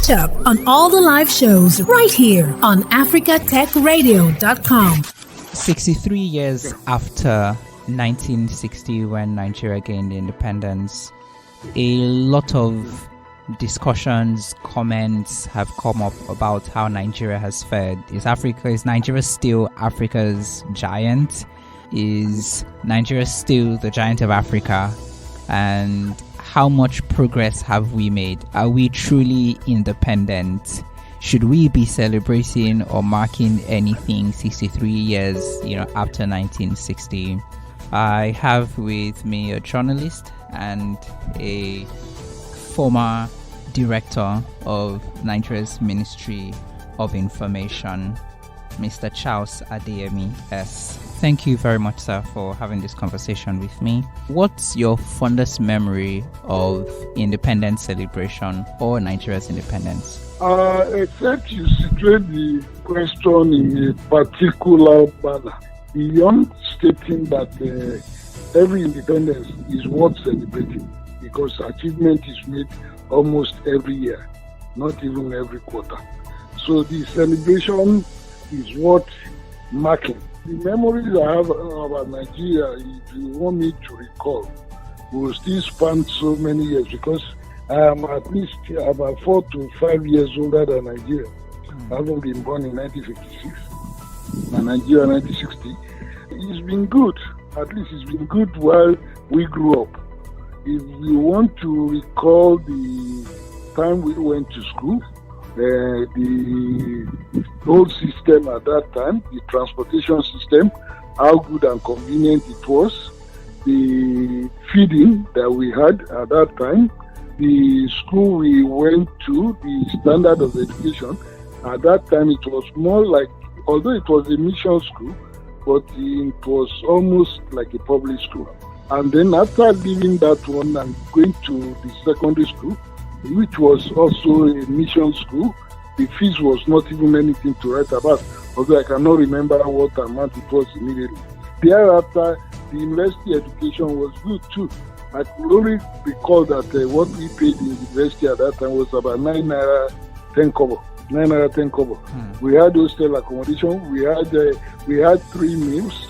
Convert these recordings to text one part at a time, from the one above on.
Catch up on all the live shows right here on africatechradio.com. 63 years after 1960, when Nigeria gained independence, a lot of discussions, comments have come up about how Nigeria has fared. Is Nigeria still Africa's giant? Is Nigeria still the giant of Africa? And how much progress have we made? Are we truly independent? Should we be celebrating or marking anything 63 years, after 1960? I have with me a journalist and a former director of Nigeria's Ministry of Information, Mr. Charles Adeyemi S. Thank you very much, sir, for having this conversation with me. What's your fondest memory of independence celebration or Nigeria's independence? Except you situate the question in a particular manner, beyond stating that every independence is worth celebrating, because achievement is made almost every year, not even every quarter. So the celebration is worth marking. The memories I have about Nigeria, if you want me to recall, will still span so many years, because I am at least about 4 to 5 years older than Nigeria. I haven't been born in 1956, and Nigeria 1960. It's been good. At least it's been good while we grew up. If you want to recall the time we went to school, the whole system at that time, the transportation system, how good and convenient it was, the feeding that we had at that time, the school we went to, the standard of education, at that time it was more like, although it was a mission school, but it was almost like a public school. And then after leaving that one and going to the secondary school, which was also a mission school, the fees was not even anything to write about, although I cannot remember what amount it was immediately. Thereafter, the university education was good too. I could only recall that what we paid in university at that time was about 9 naira 10 kobo. 9 naira 10 kobo. We had hostel accommodation. We had 3 meals.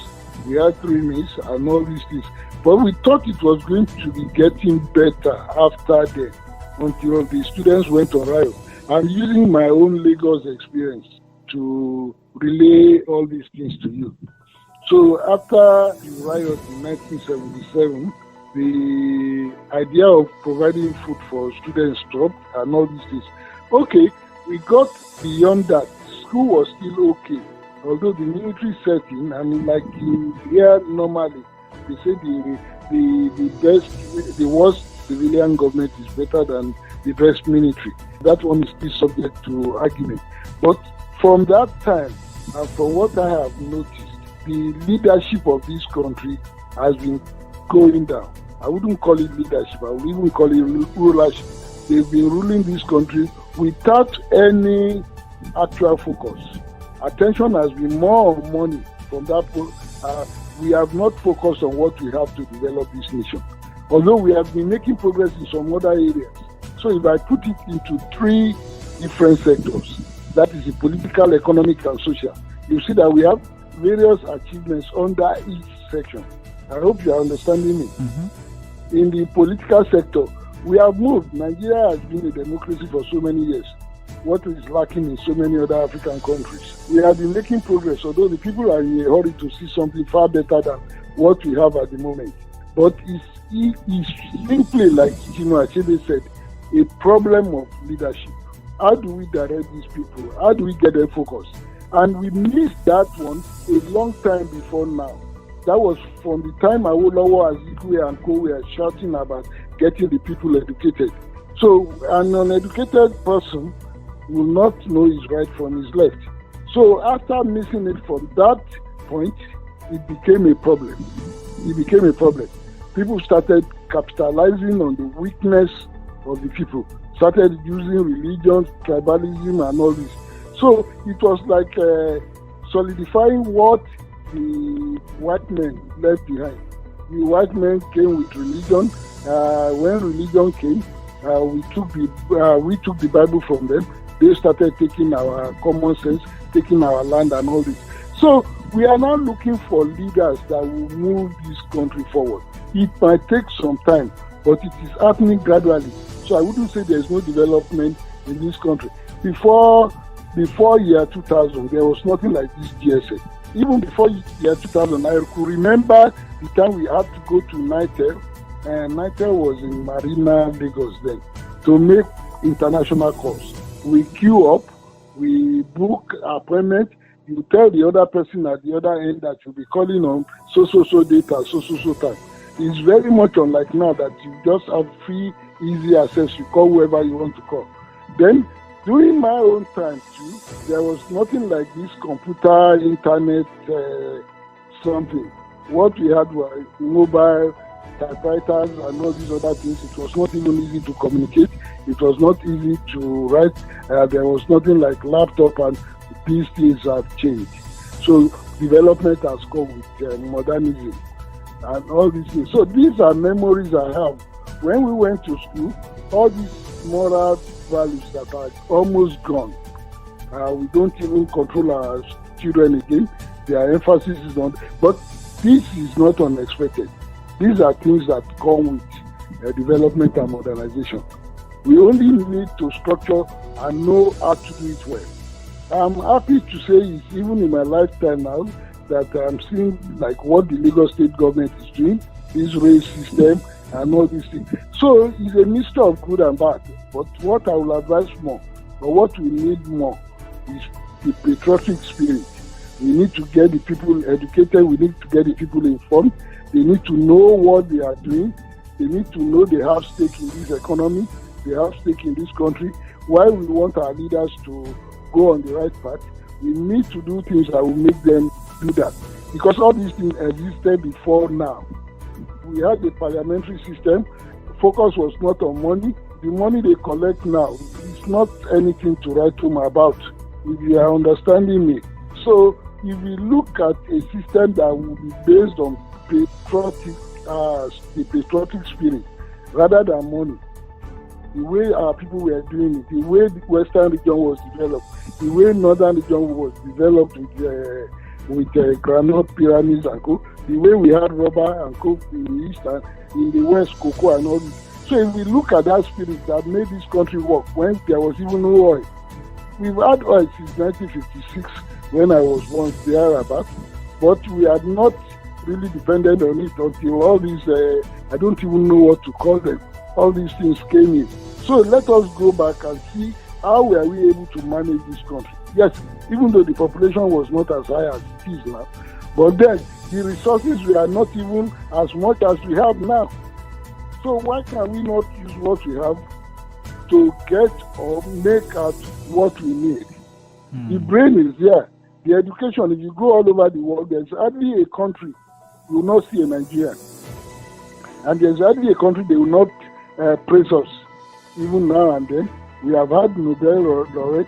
We had 3 meals and all these things. But we thought it was going to be getting better after that, until the students went on riot. I'm using my own Lagos experience to relay all these things to you. So after the riot in 1977, the idea of providing food for students stopped and all these things. Okay, we got beyond that. School was still okay, although the military setting, and like here normally, they say the worst civilian government is better than the best military. That one is still subject to argument. But from that time, and from what I have noticed, the leadership of this country has been going down. I wouldn't call it leadership, I would even call it rulership. They've been ruling this country without any actual focus. Attention has been more on money from that point. We have not focused on what we have to develop this nation, although we have been making progress in some other areas. So if I put it into 3 different sectors, that is the political, economic, and social, you see that we have various achievements under each section. I hope you are understanding me. Mm-hmm. In the political sector, we have moved. Nigeria has been a democracy for so many years. What is lacking in so many other African countries? We have been making progress, although the people are in a hurry to see something far better than what we have at the moment. But it's simply, like Achebe said, a problem of leadership. How do we direct these people? How do we get them focused? And we missed that one a long time before now. That was from the time Awolowo, Azikiwe, and co were shouting about getting the people educated. So an uneducated person will not know his right from his left. So after missing it from that point, it became a problem. People started capitalizing on the weakness of the people, started using religion, tribalism, and all this. So it was like solidifying what the white men left behind. The white men came with religion. When religion came, We took the Bible from them. They started taking our common sense, taking our land and all this. So we are now looking for leaders that will move this country forward. It might take some time, but it is happening gradually. So I wouldn't say there's no development in this country. Before year 2000, there was nothing like this GSA. Even before year 2000, I could remember the time we had to go to NITEL, and NITEL was in Marina, Lagos then, to make international calls. We queue up, we book appointment, you tell the other person at the other end that you'll be calling on so data, so time. It's very much unlike now that you just have free, easy access. You call whoever you want to call. Then, during my own time too, there was nothing like this computer, internet, something. What we had were mobile typewriters and all these other things. It was not even easy to communicate. It was not easy to write. There was nothing like laptop, and these things have changed. So development has come with modernism and all these things. So these are memories I have. When we went to school, all these moral values that are almost gone. We don't even control our children again. Their emphasis is on, but this is not unexpected. These are things that come with development and modernization. We only need to structure and know how to do it well. I'm happy to say, even in my lifetime now, that I'm seeing like what the Lagos state government is doing, this race system and all these things. So it's a mixture of good and bad. But what I will advise more, or what we need more, is the patriotic spirit. We need to get the people educated. We need to get the people informed. They need to know what they are doing. They need to know they have stake in this economy. They have stake in this country. Why we want our leaders to go on the right path, we need to do things that will make them do that. Because all these things existed before now. We had a parliamentary system. The focus was not on money. The money they collect now is not anything to write home about, if you are understanding me. So if we look at a system that will be based on the patriotic spirit rather than money, the way our people were doing it, the way the Western region was developed, the way Northern region was developed with granite pyramids and co, the way we had rubber and coke in the East and in the West, cocoa and all this. So if we look at that spirit that made this country work when there was even no oil. We've had oil since 1956 when I was born thereabout, but we had not really depended on it until all these, I don't even know what to call them, all these things came in. So let us go back and see how were we able to manage this country. Yes, even though the population was not as high as it is now, but then the resources were not even as much as we have now. So why can we not use what we have to get or make out what we need? The brain is there. The education, if you go all over the world, there's hardly a country you will not see a Nigerian. And there's hardly a country they will not praise us. Even now and then, we have had Nobel laureate,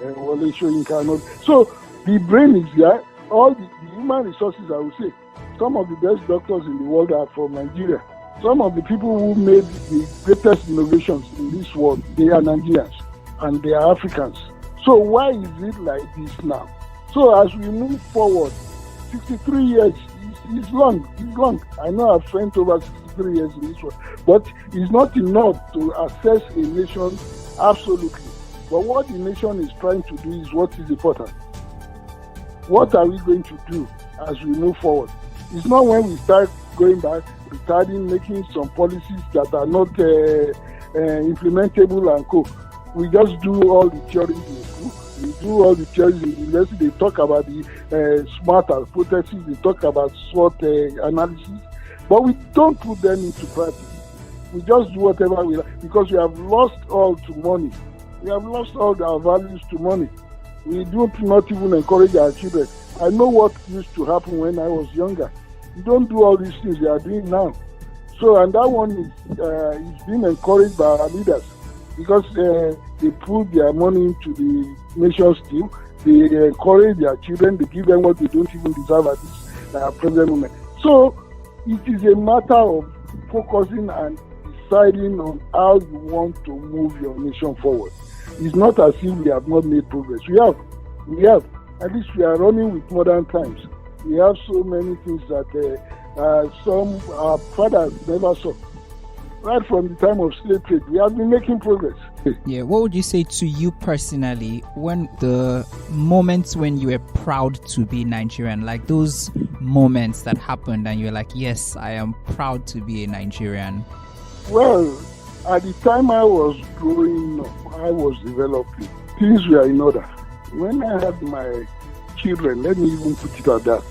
Wole Soyinka. So the brain is there. All the human resources, I would say, some of the best doctors in the world are from Nigeria. Some of the people who made the greatest innovations in this world, they are Nigerians and they are Africans. So why is it like this now? So as we move forward, 63 years is long. It's long. I know I've spent over 63 years in this world, but it's not enough to assess a nation absolutely. But what the nation is trying to do is what is important. What are we going to do as we move forward? It's not when we start going back, retarding, making some policies that are not implementable and co. We just do all the theories in school. We do all the theories in university. They talk about the SMART hypothesis. They talk about SWOT analysis. But we don't put them into practice. We just do whatever we like because we have lost all to money. We have lost all our values to money. We do not even encourage our children. I know what used to happen when I was younger. You don't do all these things they are doing now. So, and that one is being encouraged by our leaders because they put their money into the nation's team. They encourage their children. They give them what they don't even deserve at this present moment. So, it is a matter of focusing and deciding on how you want to move your nation forward. It's not as if we have not made progress. We have. At least we are running with modern times. We have so many things that some our fathers never saw. Right from the time of slave trade, we have been making progress. Yeah, what would you say to you personally when the moments when you were proud to be Nigerian, like those moments that happened and you're like, yes, I am proud to be a Nigerian? Well, at the time I was growing up, I was developing. Things were in order. When I had my children, let me even put it at that,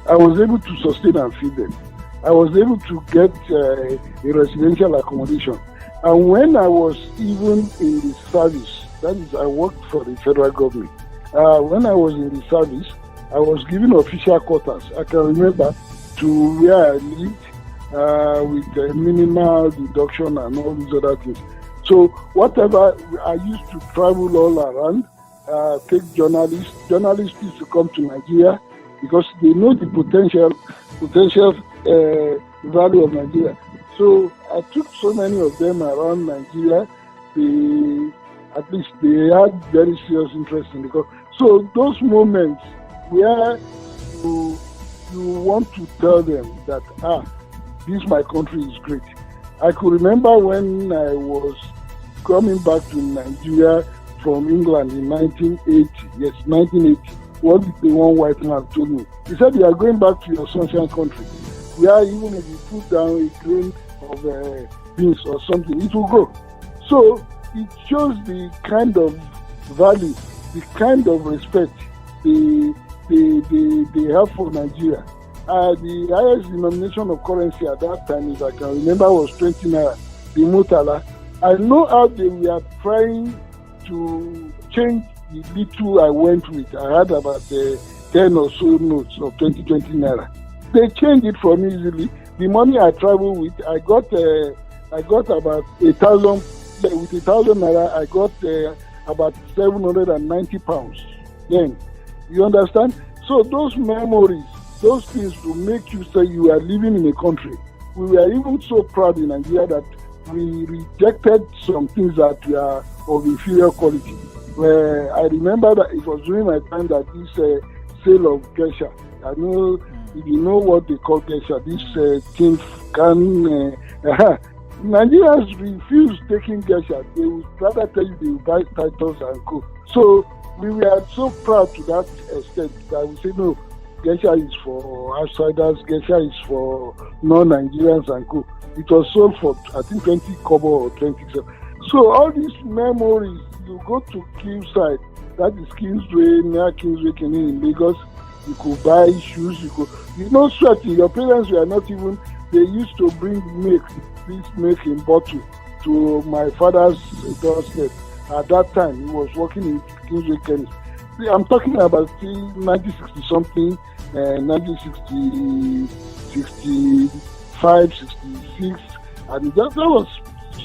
I was able to sustain and feed them. I was able to get a residential accommodation. And when I was even in the service, that is, I worked for the federal government. When I was in the service, I was given official quarters. I can remember to where I lived with a minimal deduction and all these other things. So whatever, I used to travel all around, take journalists. Journalists used to come to Nigeria because they know the potential value of Nigeria. So I took so many of them around Nigeria. At least they had very serious interest in the country. So those moments where you want to tell them that this my country is great. I could remember when I was coming back to Nigeria from England in 1980. Yes, 1980. What the one white man told me. He said, you are going back to your sunshine country, where even if you put down a grain of beans or something, it will grow. So it shows the kind of value, the kind of respect they have for Nigeria. The highest denomination of currency at that time, if I can remember, was 20 naira, the Murtala. I know how they were trying to change the little I went with. I had about 10 or so notes of 20 naira. They changed it for me easily. The money I traveled with, I got about 1,000. With 1,000 naira, I got about 790 pounds. Then, you understand? So those memories, those things to make you say you are living in a country. We were even so proud in Nigeria that we rejected some things that were of inferior quality. Where I remember that it was during my time that this sale of geisha. I know if you know what they call geisha, this thing can. Nigerians refuse taking geisha. They would rather tell you they will buy Titus and Co. So we were so proud to that extent that we say no, geisha is for outsiders, geisha is for non-Nigerians and Co. It was sold for I think 20 kobo or 27. So all these memories, you go to Kingside, that is Kingsway, near Kingsway in Lagos, you could buy shoes, sweating. Your parents were not even, they used to bring milk, this milk in bottle to my father's doorstep. At that time, he was working in Kingsway Chemist. I'm talking about 1960 something, 1960, 65, 66, and that was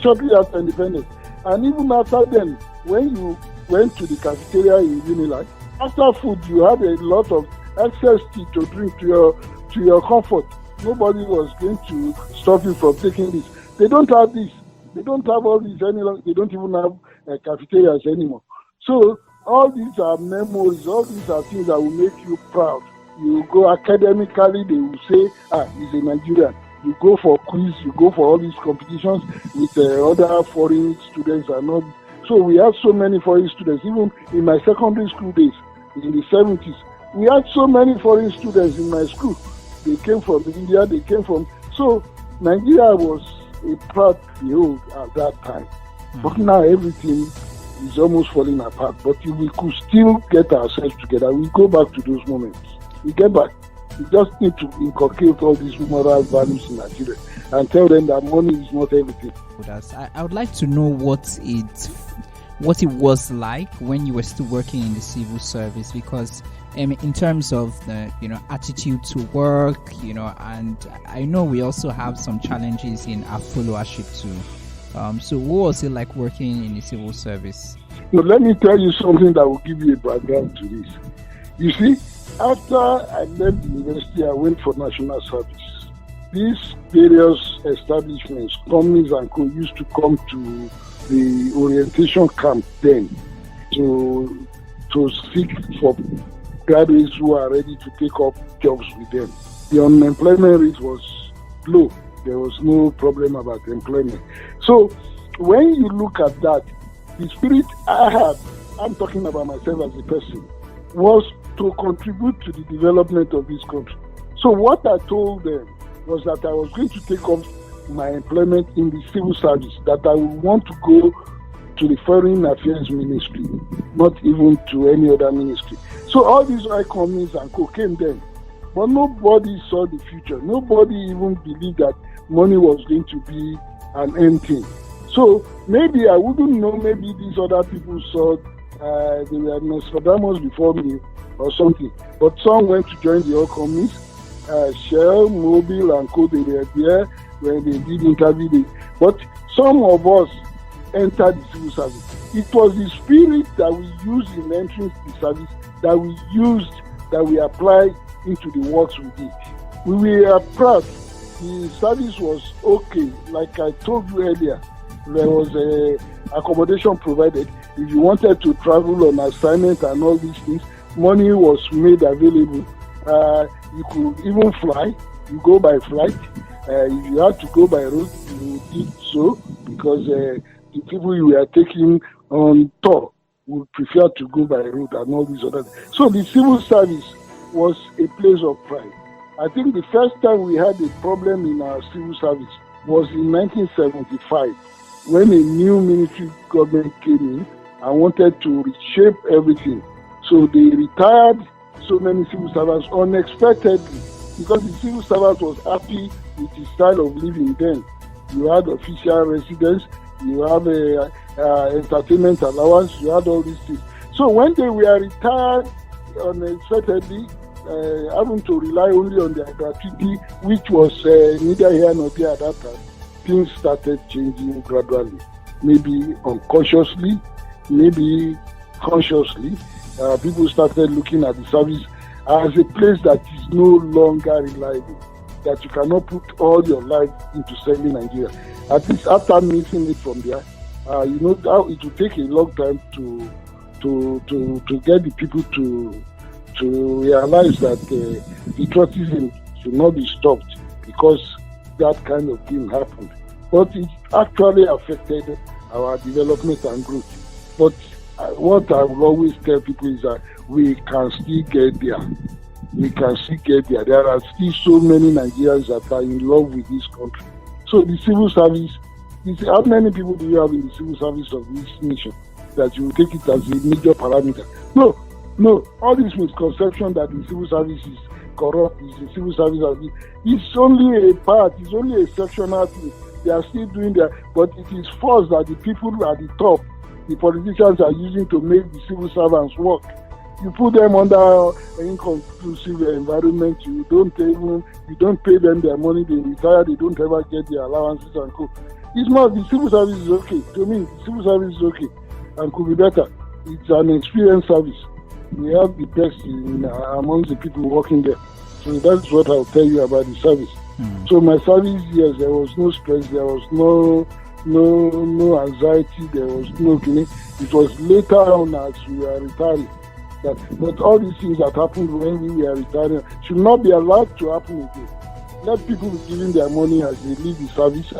shortly after independence. And even after then, when you went to the cafeteria in Unilag, after food you had a lot of excess tea to drink to your comfort. Nobody was going to stop you from taking this. They don't have this. They don't have all this any longer. They don't even have cafeterias anymore. So all these are memories. All these are things that will make you proud. You go academically, they will say, he's a Nigerian. You go for quiz, you go for all these competitions with other foreign students and all. So we had so many foreign students. Even in my secondary school days, in the 70s, we had so many foreign students in my school. They came from India, they came from... So Nigeria was a proud behold at that time. But now everything is almost falling apart. But if we could still get ourselves together, we go back to those moments. We get back. We just need to inculcate all these moral values in Nigeria and tell them that money is not everything. I would like to know what it was like when you were still working in the civil service, because in terms of the attitude to work, and I know we also have some challenges in our followership too. So what was it like working in the civil service? Let me tell you something that will give you a background to this. You see, after I left the university, I went for national service. these various establishments, companies and co used to come to the orientation camp then to seek for graduates who are ready to take up jobs with them. The unemployment rate was low. There was no problem about employment. So when you look at that, the spirit I had, I'm talking about myself as a person, was to contribute to the development of this country. So what I told them was that I was going to take up my employment in the civil service, that I would want to go to the Foreign Affairs Ministry, not even to any other ministry. So all these oil companies and co came then, but nobody saw the future. Nobody even believed that money was going to be an end thing. So maybe I wouldn't know, maybe these other people saw they were Nostradamus before me or something. But some went to join the oil companies, Shell, Mobil and co, they were there when they did interview. But some of us entered the civil service. It was the spirit that we used in entering the service that we used, that we applied into the works we did. We were proud. The service was okay. Like I told you earlier, there was accommodation provided. If you wanted to travel on assignment and all these things, money was made available. You could even fly. You go by flight. If you had to go by road, you did so, because the people you were taking on tour would prefer to go by road and all these other things. So the civil service was a place of pride. I think the first time we had a problem in our civil service was in 1975, when a new military government came in and wanted to reshape everything. So they retired so many civil servants unexpectedly, because the civil servant was happy with his style of living then. You had official residence, you have a entertainment allowance, you had all these things. So when they were retired unexpectedly, having to rely only on their gratuity, which was neither here nor there at that time, things started changing gradually. Maybe unconsciously, maybe consciously. People started looking at the service as a place that is no longer reliable, that you cannot put all your life into serving Nigeria. At least after missing it from there, you know how it will take a long time to get the people to realize that patriotism should not be stopped because that kind of thing happened. But it actually affected our development and growth. But what I will always tell people is that we can still get there. We can still get there. There are still so many Nigerians that are in love with this country. So the civil service, how many people do you have in the civil service of this nation that you will take it as a major parameter? No. All this misconception that the civil service is corrupt, is the civil service, it's only a part, it's only a sectional thing. They are still doing that, but it is forced that the people at the top, the politicians, are using to make the civil servants work. You put them under an inconclusive environment. You don't pay them their money. They retire. They don't ever get their allowances and co. It's not, the civil service is okay. To me, the civil service is okay and could be better. It's an experienced service. We have the best amongst the people working there. So that's what I'll tell you about the service. So my service, yes, there was no stress. There was no anxiety. There was no killing. It was later on as we were retiring. But all these things that happened when we were retiring should not be allowed to happen again. Let people be giving their money as they leave the service.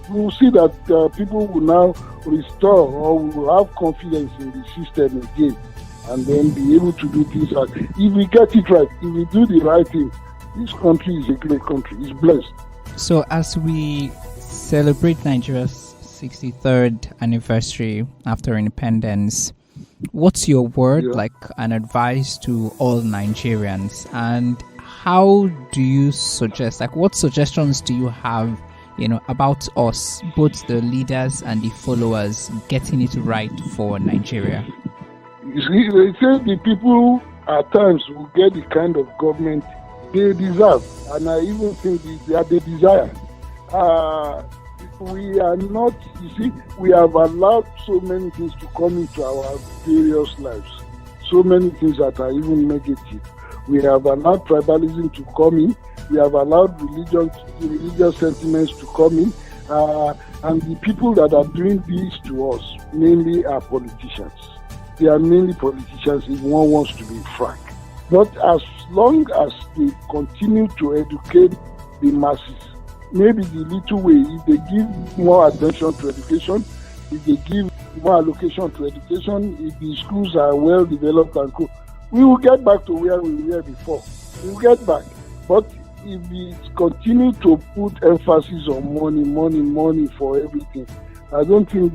We will see that people will now restore or will have confidence in the system again, and then be able to do things. If we get it right, if we do the right thing, this country is a great country. It's blessed. So as we celebrate Nigeria's 63rd anniversary after independence, what's your word, like an advice to all Nigerians, and how do you suggest, like what suggestions do you have, about us, both the leaders and the followers, getting it right for Nigeria? You see, they say the people at times will get the kind of government they deserve, and I even think they desire. We are not, we have allowed so many things to come into our various lives, so many things that are even negative. We have allowed tribalism to come in, We have allowed religious sentiments to come in. And the people that are doing this to us mainly are politicians. They are mainly politicians if one wants to be frank. But as long as they continue to educate the masses, maybe the little way, if they give more attention to education, if they give more allocation to education, if the schools are well developed and cool, we will get back to where we were before. We will get back. But if we continue to put emphasis on money for everything, I don't think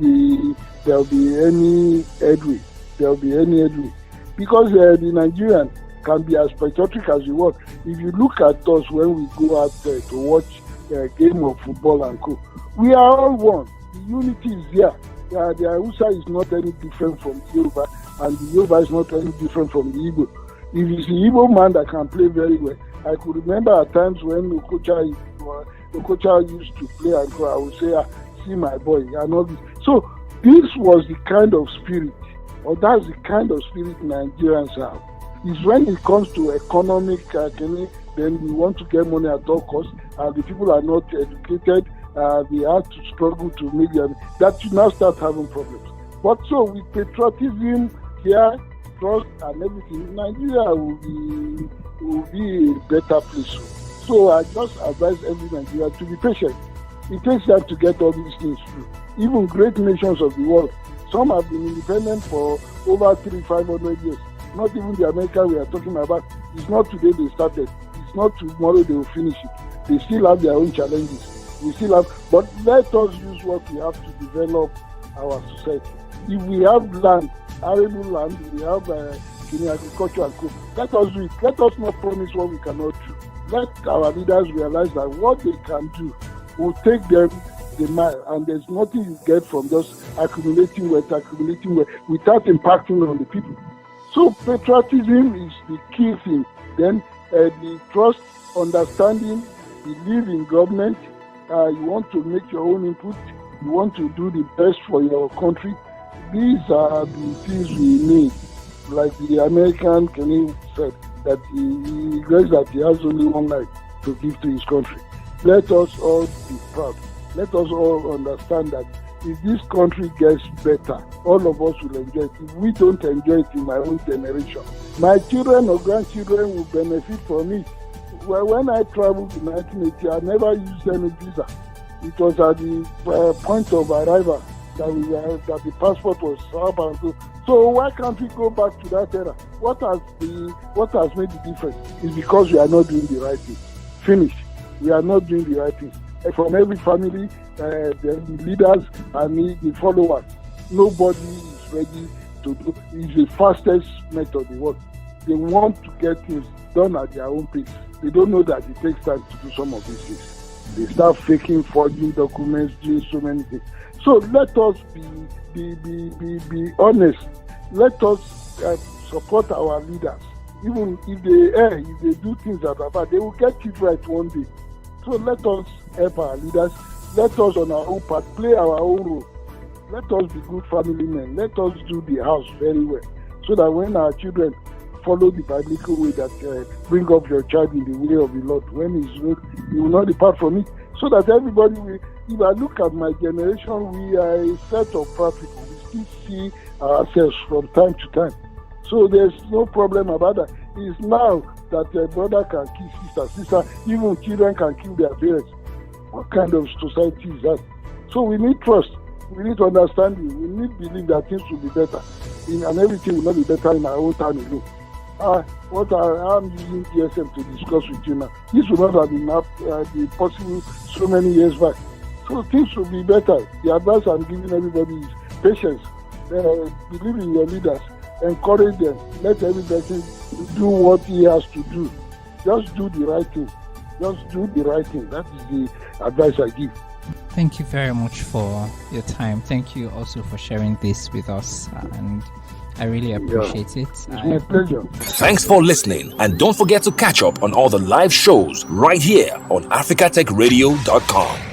there will be any headway. Because the Nigerian can be as patriotic as you want. If you look at us when we go out there to watch a game of football and co, we are all one. The unity is there. The Hausa is not any different from the Yoruba, and the Yoruba is not any different from the Igbo. If it's the Igbo man that can play very well, I could remember at times when Okocha used to play and go, I would say, see my boy, and all this. So this was the kind of spirit, or that's the kind of spirit Nigerians have. It's when it comes to economic, then we want to get money at all costs, and the people are not educated, they have to struggle to make them, that you now start having problems. But so with patriotism here, trust and everything, Nigeria will be a better place. So I just advise every Nigerian to be patient. It takes time to get all these things through. Even great nations of the world, some have been independent for over 300-500 years. Not even the America we are talking about. It's not today they started. It's not tomorrow they will finish it. They still have their own challenges. We still have, but let us use what we have to develop our society. If we have land, arable land, we have agriculture and co. Let us do it. Let us not promise what we cannot do. Let our leaders realize that what they can do will take them the mile, and there's nothing you get from just accumulating wealth without impacting on the people. So patriotism is the key thing. Then the trust, understanding, believe in government. You want to make your own input. You want to do the best for your country. These are the things we need. Like the American Kenny said, that he regrets that he has only one life to give to his country. Let us all be proud. Let us all understand that if this country gets better, all of us will enjoy it. If we don't enjoy it in my own generation, my children or grandchildren will benefit from it. Well, when I traveled in 1980, I never used any visa. It was at the point of arrival that the passport was up. So why can't we go back to that era? What has made the difference is because we are not doing the right thing. Finish. We are not doing the right thing. From every family, the leaders and the followers, nobody is ready to do. It's the fastest method in the world. They want to get things done at their own pace. They don't know that it takes time to do some of these things. They start faking, forging documents, doing so many things. So let us be honest. Let us support our leaders. Even if they do things that are bad, they will get it right one day. So let us help our leaders. Let us on our own part play our own role. Let us be good family men. Let us do the house very well. So that when our children follow the biblical way that bring up your child in the way of the Lord, when he's old, he will not depart from it. So that everybody will, if I look at my generation, we are a set of proud people. We still see ourselves from time to time. So there's no problem about that. It's now that a brother can kill sister, even children can kill their parents. What kind of society is that? So we need trust. We need understanding. We need belief that things will be better. And everything will not be better in our own time alone. I'm using GSM to discuss with you now. This would not have been possible so many years back. So things will be better. The advice I'm giving everybody is patience. Believe in your leaders. Encourage them. Let every person do what he has to do. Just do the right thing. Just do the right thing. That is the advice I give. Thank you very much for your time. Thank you also for sharing this with us, and I really appreciate it. It's my pleasure. Thanks for listening, and don't forget to catch up on all the live shows right here on africatechradio.com.